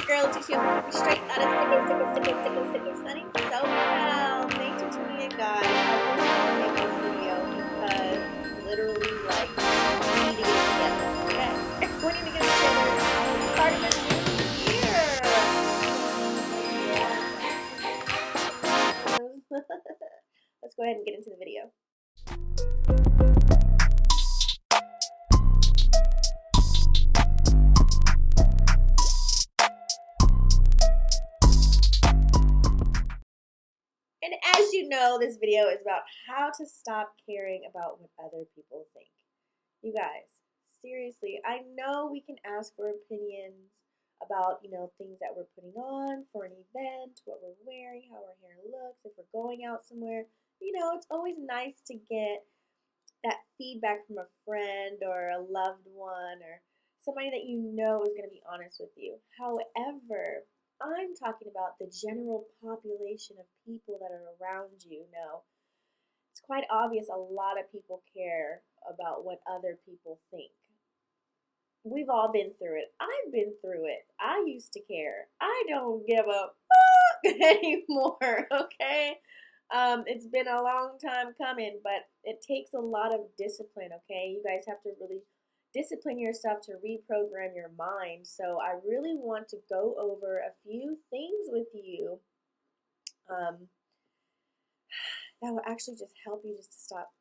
your girl, latishayulfo, straight out of Stickle, sunning so well. Thanks for tuning in, guys. I really want to make this video because literally, like, we need to get together, okay? We need to get together. Start of the new year. Let's go ahead and get into the video. And as you know, this video is about how to stop caring about what other people think. You guys, seriously, I know we can ask for opinions about, things that we're putting on for an event, what we're wearing, how our hair looks, if we're going out somewhere. It's always nice to get that feedback from a friend or a loved one or somebody that you know is going to be honest with you. However, I'm talking about the general population of people that are around you. Now, it's quite obvious a lot of people care about what other people think. We've all been through it. I've been through it. I used to care. I don't give a fuck anymore, okay? It's been a long time coming, but it takes a lot of discipline, okay? You guys have to really discipline yourself to reprogram your mind. So I really want to go over a few things with you that will actually just help you just to stop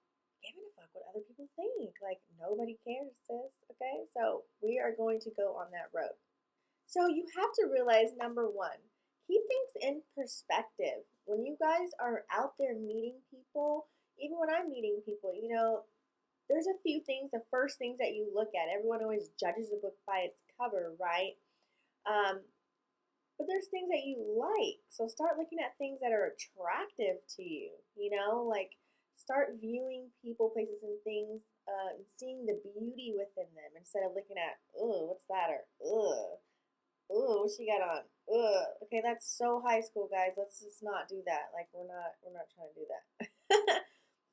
giving a fuck what other people think. Like, nobody cares, sis, okay? So we are going to go on that road. So you have to realize, number one, keep things in perspective. When you guys are out there meeting people, even when I'm meeting people, there's a few things, the first things that you look at. Everyone always judges a book by its cover, right? But there's things that you like. So start looking at things that are attractive to you, like start viewing people, places, and things, and seeing the beauty within them instead of looking at, oh, what's that, or ugh. Ooh, what she got on? Ugh. Okay, that's so high school, guys. Let's just not do that. Like, we're not trying to do that.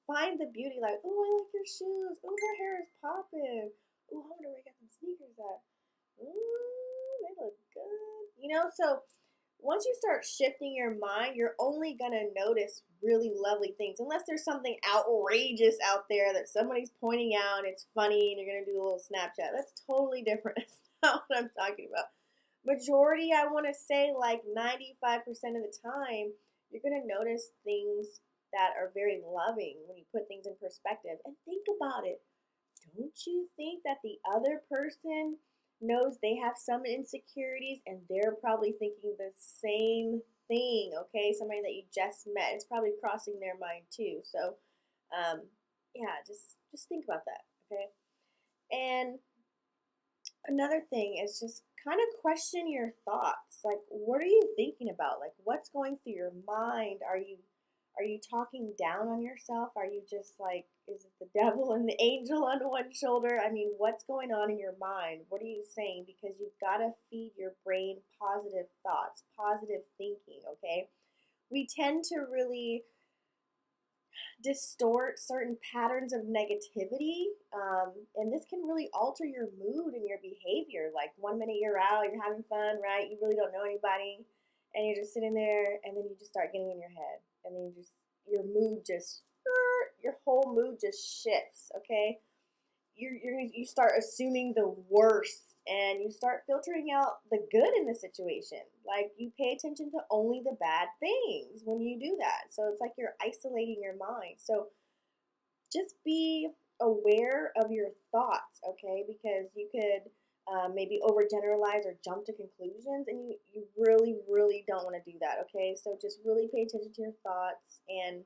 Find the beauty. Like, oh, I like your shoes. Oh, her hair is popping. Oh, I wonder where you got some sneakers at. Ooh, they look good. So once you start shifting your mind, you're only gonna notice really lovely things, unless there's something outrageous out there that somebody's pointing out. It's funny, and you're gonna do a little Snapchat. That's totally different. That's not what I'm talking about. Majority, I want to say like 95% of the time, you're going to notice things that are very loving when you put things in perspective. And think about it. Don't you think that the other person knows they have some insecurities and they're probably thinking the same thing, okay? Somebody that you just met, it's probably crossing their mind too. So, yeah, just think about that, okay? And another thing is just kind of question your thoughts. Like, what are you thinking about? Like, what's going through your mind? Are you talking down on yourself? Are you just like, is it the devil and the angel on one shoulder? I mean, what's going on in your mind? What are you saying? Because you've got to feed your brain positive thoughts, positive thinking, okay? We tend to really distort certain patterns of negativity, and this can really alter your mood and your behavior. Like, 1 minute you're out, you're having fun, right? You really don't know anybody, and you're just sitting there, and then you just start getting in your head, and then your whole mood just shifts, okay? You start assuming the worst, and you start filtering out the good in the situation. Like, you pay attention to only the bad things when you do that. So it's like you're isolating your mind. So just be aware of your thoughts, okay? Because you could maybe overgeneralize or jump to conclusions, and you really, really don't want to do that, okay? So just really pay attention to your thoughts and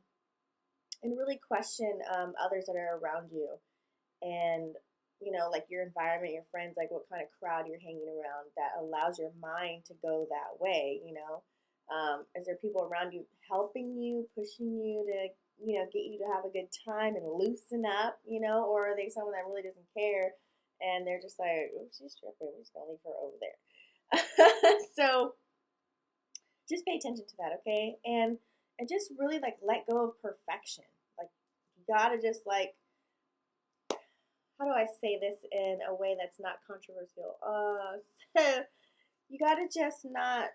really question others that are around you. And like your environment, your friends, like what kind of crowd you're hanging around that allows your mind to go that way. Is there people around you helping you, pushing you to get you to have a good time and loosen up, or are they someone that really doesn't care and they're just like, oops, she's tripping, we're just gonna leave her over there. So just pay attention to that, okay? And just really like let go of perfection. Like, you gotta just like, how do I say this in a way that's not controversial? So you gotta just not,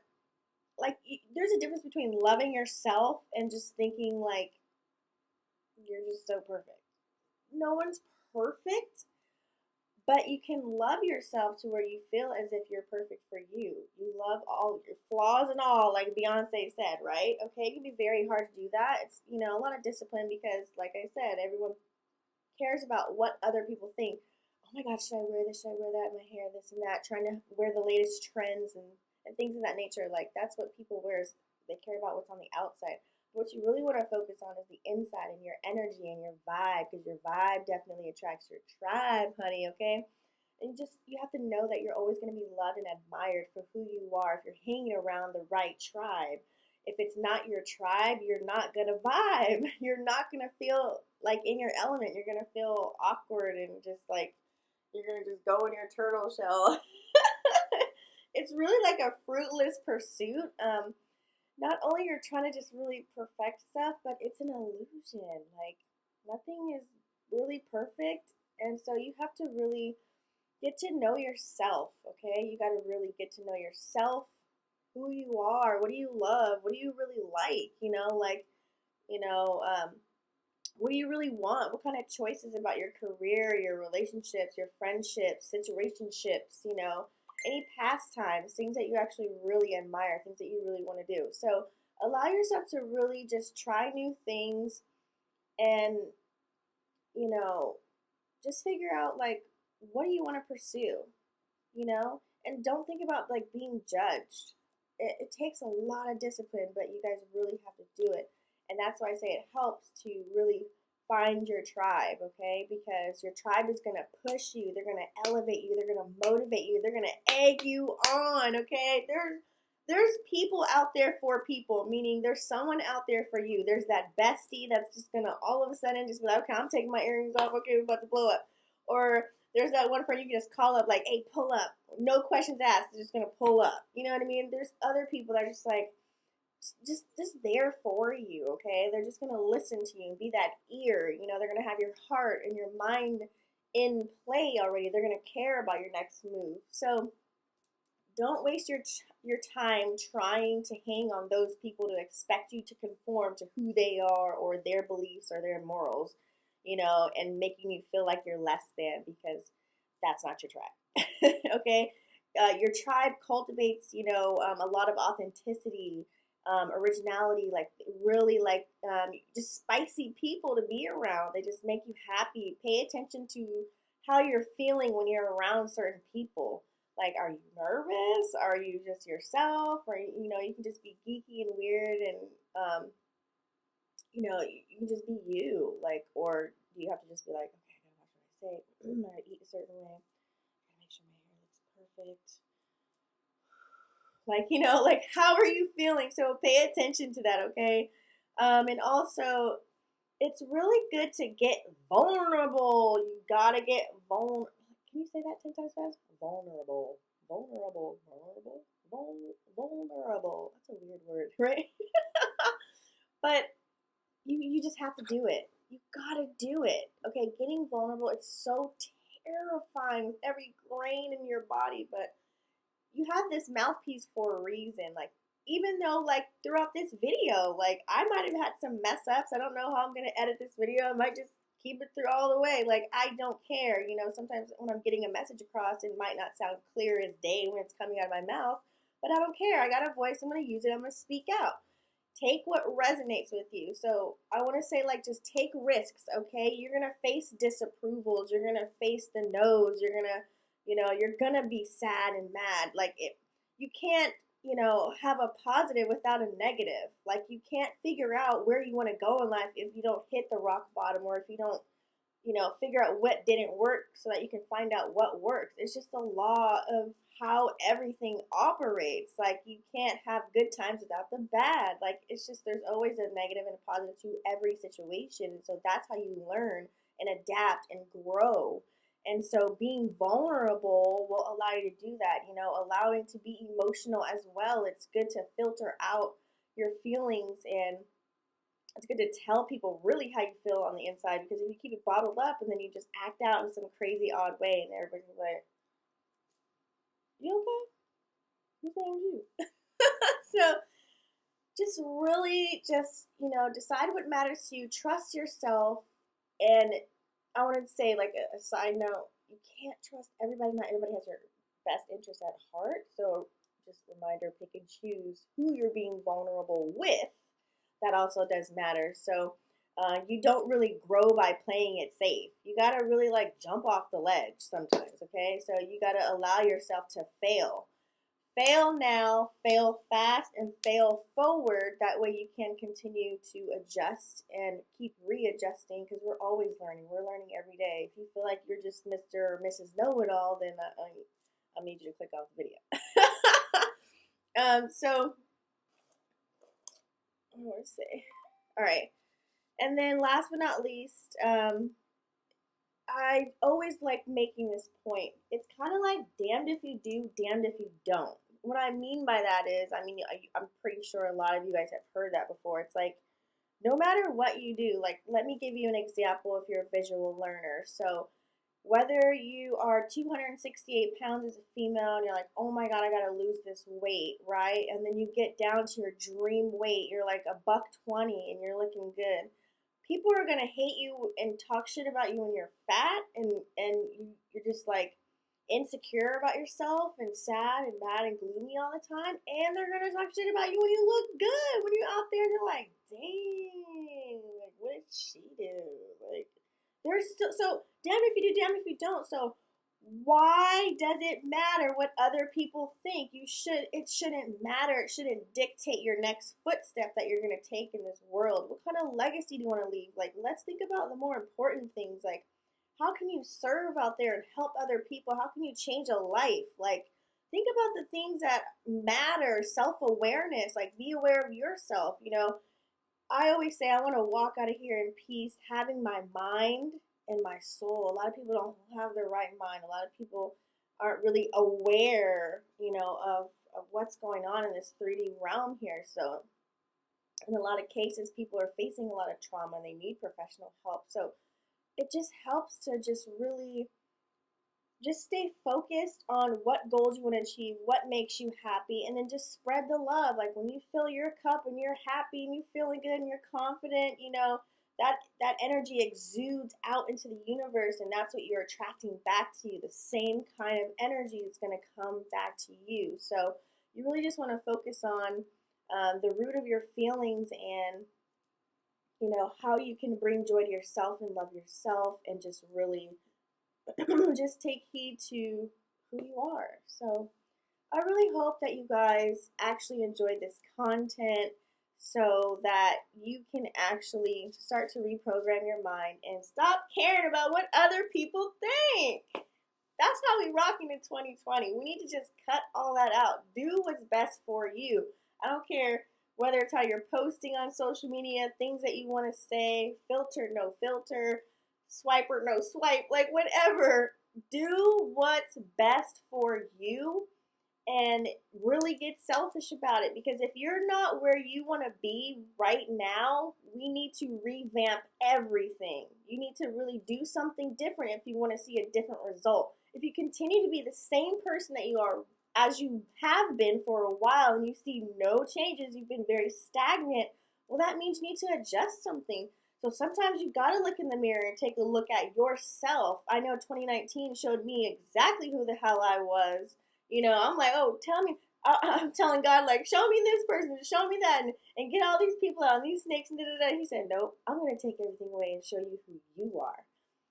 like, there's a difference between loving yourself and just thinking like you're just so perfect. No one's perfect, but you can love yourself to where you feel as if you're perfect for you. You love all your flaws and all, like Beyonce said, right? Okay, it can be very hard to do that. It's, a lot of discipline because, like I said, everyone cares about what other people think. Oh my God, should I wear this? Should I wear that? My hair, this and that. Trying to wear the latest trends and things of that nature. Like, that's what people wear. Is they care about what's on the outside. What you really want to focus on is the inside and your energy and your vibe, because your vibe definitely attracts your tribe, honey. Okay, and you have to know that you're always going to be loved and admired for who you are if you're hanging around the right tribe. If it's not your tribe, you're not going to vibe. You're not going to feel like in your element. You're going to feel awkward and just like you're going to just go in your turtle shell. It's really like a fruitless pursuit. Not only you're trying to just really perfect stuff, but it's an illusion. Like, nothing is really perfect. And so you have to really get to know yourself, okay? You got to really get to know yourself, who you are, what do you love, what do you really like, you know, um, what do you really want? What kind of choices about your career, your relationships, your friendships, situationships, any pastimes, things that you actually really admire, things that you really want to do. So allow yourself to really just try new things and, you know, just figure out like what do you want to pursue, and don't think about like being judged. It takes a lot of discipline, but you guys really have to do it. And that's why I say it helps to really find your tribe, okay? Because your tribe is going to push you, they're going to elevate you, they're going to motivate you, they're going to egg you on, okay? There's people out there for people, meaning there's someone out there for you. There's that bestie that's just going to all of a sudden just be like, okay, I'm taking my earrings off, okay, we're about to blow up. Or there's that one friend you can just call up like, hey, pull up. No questions asked. They're just going to pull up. You know what I mean? There's other people that are just like, just there for you, okay? They're just going to listen to you and be that ear. They're going to have your heart and your mind in play already. They're going to care about your next move. So don't waste your time trying to hang on those people to expect you to conform to who they are or their beliefs or their morals, and making you feel like you're less than, because that's not your tribe. Okay? Your tribe cultivates, a lot of authenticity, originality, like really like just spicy people to be around. They just make you happy. Pay attention to how you're feeling when you're around certain people. Like, are you nervous? Are you just yourself? Or, you can just be geeky and weird and, you can just be you. Like, or do you have to just be like, okay, I gotta watch what I say. I gotta eat a certain way. I gotta make sure my hair looks perfect. Like, like, how are you feeling? So pay attention to that, okay? And also, it's really good to get vulnerable. You gotta get vulnerable. Can you say that 10 times fast? Vulnerable. Vulnerable. Vulnerable. Vulnerable. That's a weird word, right? But you just have to do it. You gotta do it. Okay, getting vulnerable, it's so terrifying with every grain in your body, but you have this mouthpiece for a reason. Like, even though, like, throughout this video, like, I might have had some mess ups. I don't know how I'm going to edit this video. I might just keep it through all the way. Like, I don't care. Sometimes when I'm getting a message across, it might not sound clear as day when it's coming out of my mouth, but I don't care. I got a voice. I'm going to use it. I'm going to speak out. Take what resonates with you. So I want to say, like, just take risks, okay? You're going to face disapprovals. You're going to face the no's. You're going to you're gonna be sad and mad. Like, you can't, have a positive without a negative. Like, you can't figure out where you want to go in life if you don't hit the rock bottom, or if you don't, figure out what didn't work so that you can find out what works. It's just the law of how everything operates. Like, you can't have good times without the bad. Like, it's just, there's always a negative and a positive to every situation. And so that's how you learn and adapt and grow. And so being vulnerable will allow you to do that, allowing to be emotional as well. It's good to filter out your feelings, and it's good to tell people really how you feel on the inside, because if you keep it bottled up and then you just act out in some crazy odd way and everybody's like, you okay? Who blames you? So just really decide what matters to you, trust yourself, and I wanted to say, like, a side note, you can't trust everybody. Not everybody has your best interest at heart. So just a reminder, pick and choose who you're being vulnerable with. That also does matter. So you don't really grow by playing it safe. You gotta really like jump off the ledge sometimes, okay? So you gotta allow yourself to fail. Fail now, fail fast, and fail forward. That way you can continue to adjust and keep readjusting, because we're always learning. We're learning every day. If you feel like you're just Mr. or Mrs. Know-It-All, then I need you to click off the video. So, let's see. All right. And then last but not least, I always like making this point. It's kind of like damned if you do, damned if you don't. What I mean by that is, I'm pretty sure a lot of you guys have heard that before. It's like, no matter what you do, like, let me give you an example if you're a visual learner. So whether you are 268 pounds as a female and you're like, oh my God, I gotta lose this weight, right? And then you get down to your dream weight, you're like $120 and you're looking good. People are gonna hate you and talk shit about you when you're fat, and you're just like insecure about yourself and sad and bad and gloomy all the time. And they're gonna talk shit about you when you look good, when you're out there and they're like, dang, like, what did she do? Like, there's so damn if you do, damn if you don't. So why does it matter what other people think? It shouldn't matter. It shouldn't dictate your next footstep that you're gonna take in this world. What kind of legacy do you want to leave? Like, let's think about the more important things. Like, how can you serve out there and help other people? How can you change a life? Like, think about the things that matter. Self-awareness. Like, be aware of yourself. I always say I want to walk out of here in peace, having my mind and my soul. A lot of people don't have their right mind. A lot of people aren't really aware, of what's going on in this 3D realm here. So in a lot of cases, people are facing a lot of trauma and they need professional help. So it just helps to just really just stay focused on what goals you want to achieve, what makes you happy, and then just spread the love. Like, when you fill your cup and you're happy and you're feeling good and you're confident, that energy exudes out into the universe, and that's what you're attracting back to you. The same kind of energy is going to come back to you. So you really just want to focus on the root of your feelings, and how you can bring joy to yourself and love yourself, and just really just take heed to who you are. So I really hope that you guys actually enjoyed this content, so that you can actually start to reprogram your mind and stop caring about what other people think. That's how we rocking in 2020. We need to just cut all that out. Do what's best for you. I don't care whether it's how you're posting on social media, things that you want to say, filter, no filter, swiper, no swipe, like whatever. Do what's best for you and really get selfish about it. Because if you're not where you want to be right now, we need to revamp everything. You need to really do something different if you want to see a different result. If you continue to be the same person that you are as you have been for a while and you see no changes, you've been very stagnant, well, that means you need to adjust something. So sometimes you got to look in the mirror and take a look at yourself. I know 2019 showed me exactly who the hell I was. I'm like, oh, tell me. I'm telling God, like, show me this person, show me that, and get all these people out, and these snakes, and da-da-da. He said, nope, I'm going to take everything away and show you who you are.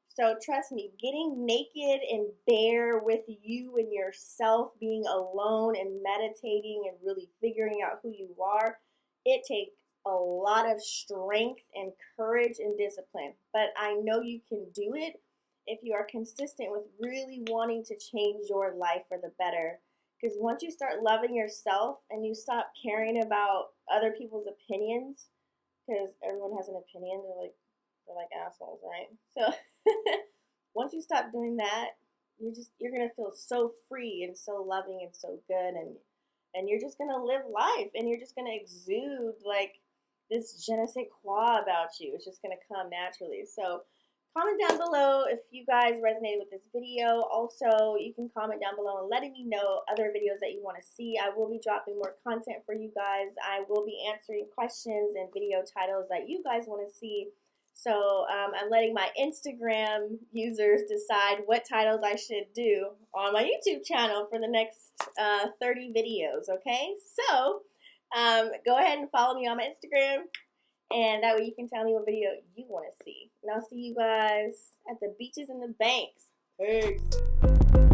So trust me, getting naked and bare with you and yourself, being alone and meditating and really figuring out who you are, it takes a lot of strength and courage and discipline. But I know you can do it if you are consistent with really wanting to change your life for the better. Because once you start loving yourself and you stop caring about other people's opinions, because everyone has an opinion, they're like assholes, right? So once you stop doing that, you're gonna feel so free and so loving and so good, and you're just gonna live life, and you're just gonna exude like this je ne sais quoi about you. It's just gonna come naturally. So comment down below if you guys resonated with this video. Also, you can comment down below and letting me know other videos that you want to see. I will be dropping more content for you guys. I will be answering questions and video titles that you guys want to see. So I'm letting my Instagram users decide what titles I should do on my YouTube channel for the next 30 videos, okay? So go ahead and follow me on my Instagram, and that way you can tell me what video you want to see. And I'll see you guys at the beaches and the banks. Peace.